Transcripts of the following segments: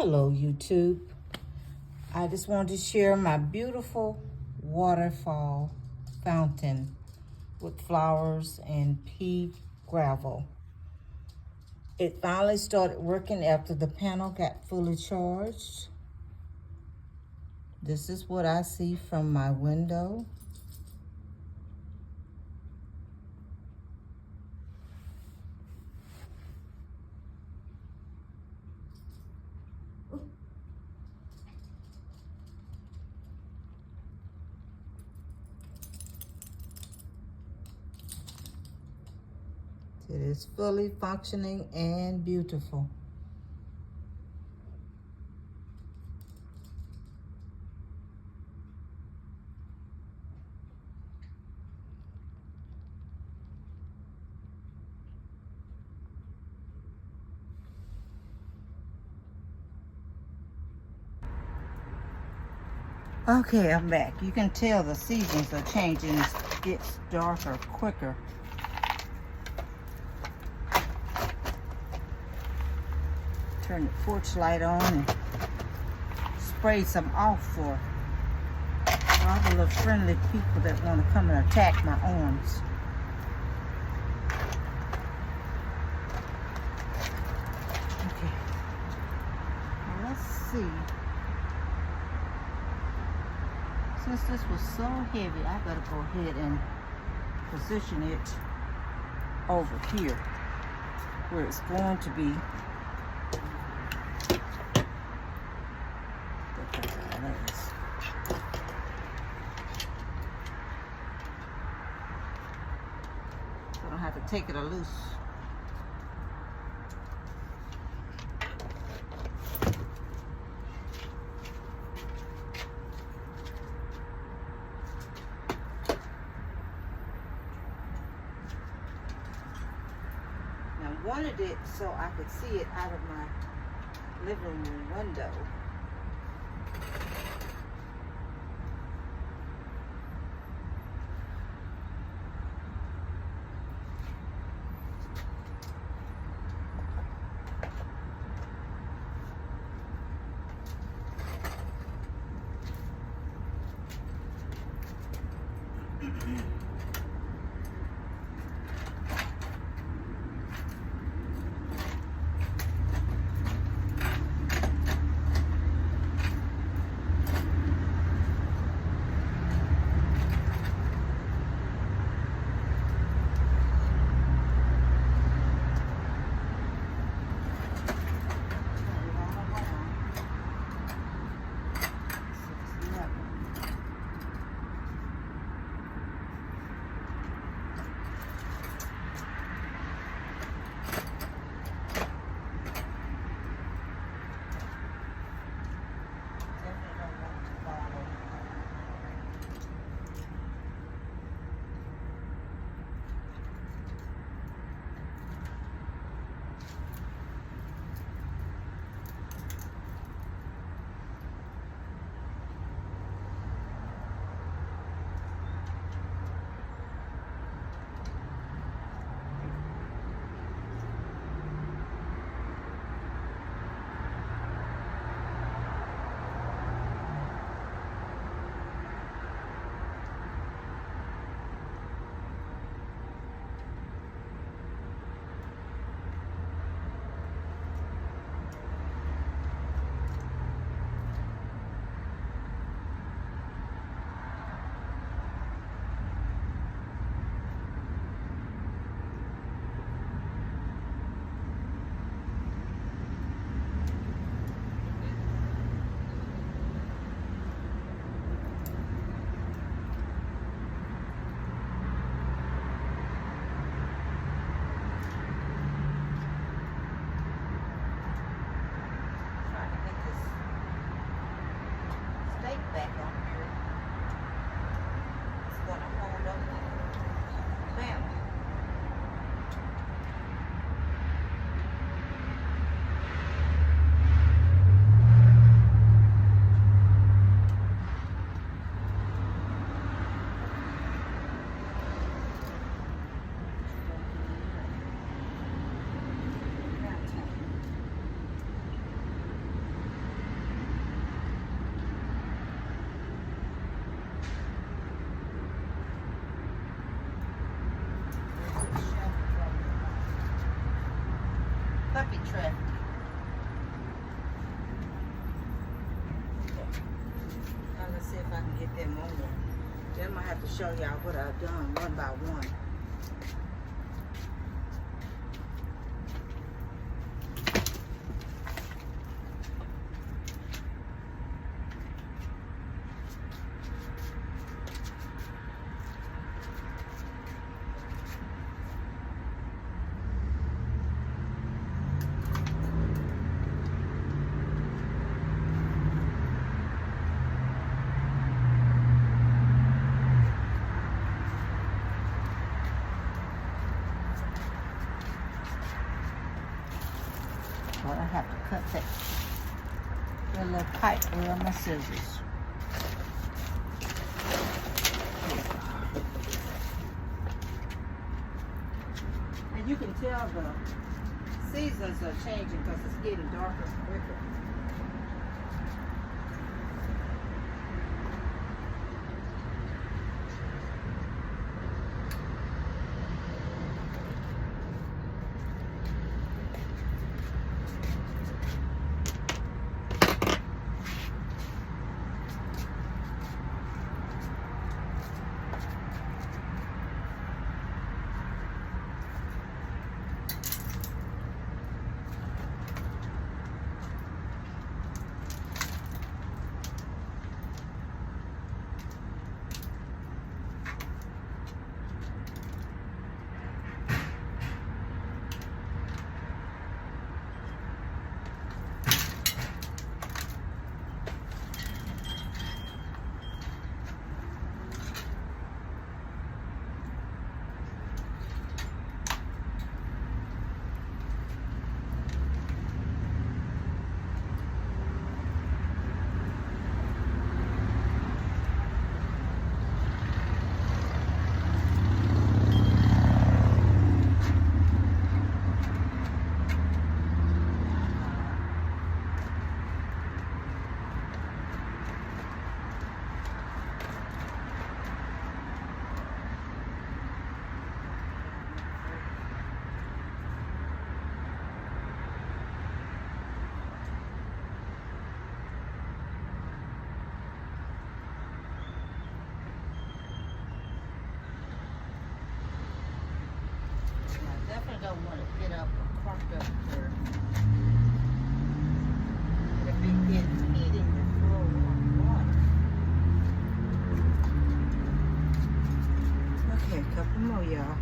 Hello, YouTube. I just wanted to share my beautiful waterfall fountain with flowers and pea gravel. It finally started working after the panel got fully charged. This is what I see from my window. It is fully functioning and beautiful. Okay, I'm back. You can tell the seasons are changing. It gets darker quicker. Turn the porch light on and spray some off for all the little friendly people that want to come and attack my arms. Okay, now let's see. Since this was so heavy, I gotta go ahead and position it over here where it's going to be. I don't have to take it loose. Now, I wanted it so I could see it out of my living room window. Back on here. It's going to hold up the panel. see if I can get them on there. Then I'm gonna have to show y'all what I've done one by one. But I have to cut that little pipe with my scissors. And you can tell the seasons are changing because it's getting darker quicker. I don't want to get up or crunk up there. It'll be heating the floor with water. Okay, a couple more, y'all.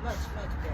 Much better.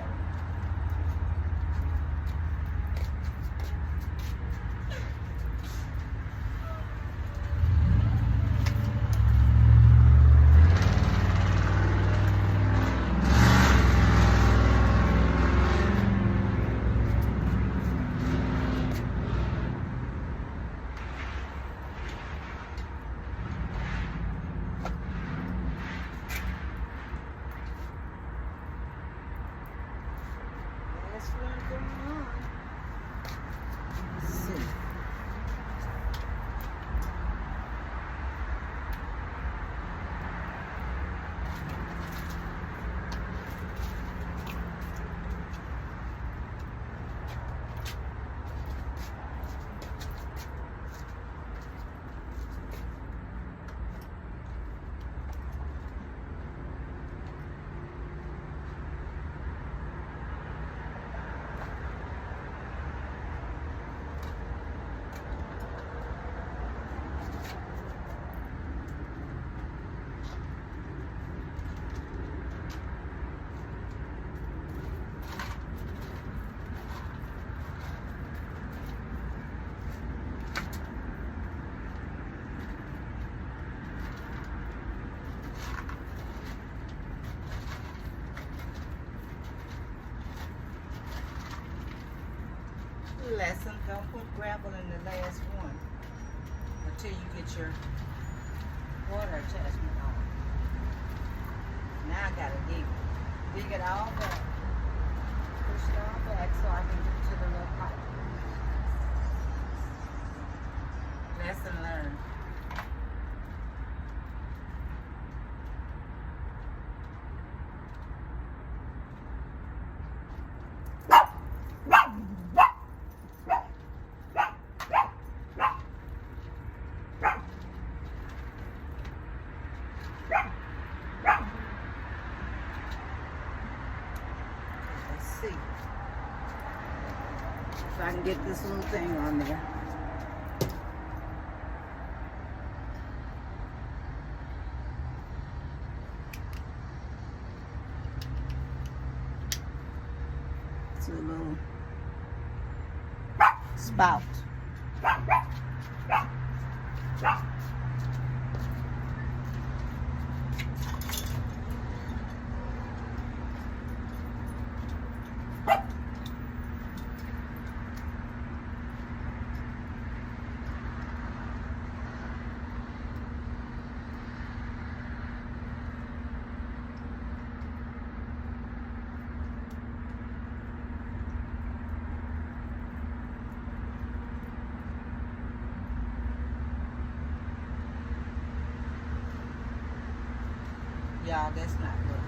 Lesson, don't put gravel in the last one until you get your water attachment on. Now I gotta dig it. Dig it all back. Push it all back so I can get to the little pipe. Lesson learned. See if I can get this little thing on there. It's a little spout. Y'all, that's not good.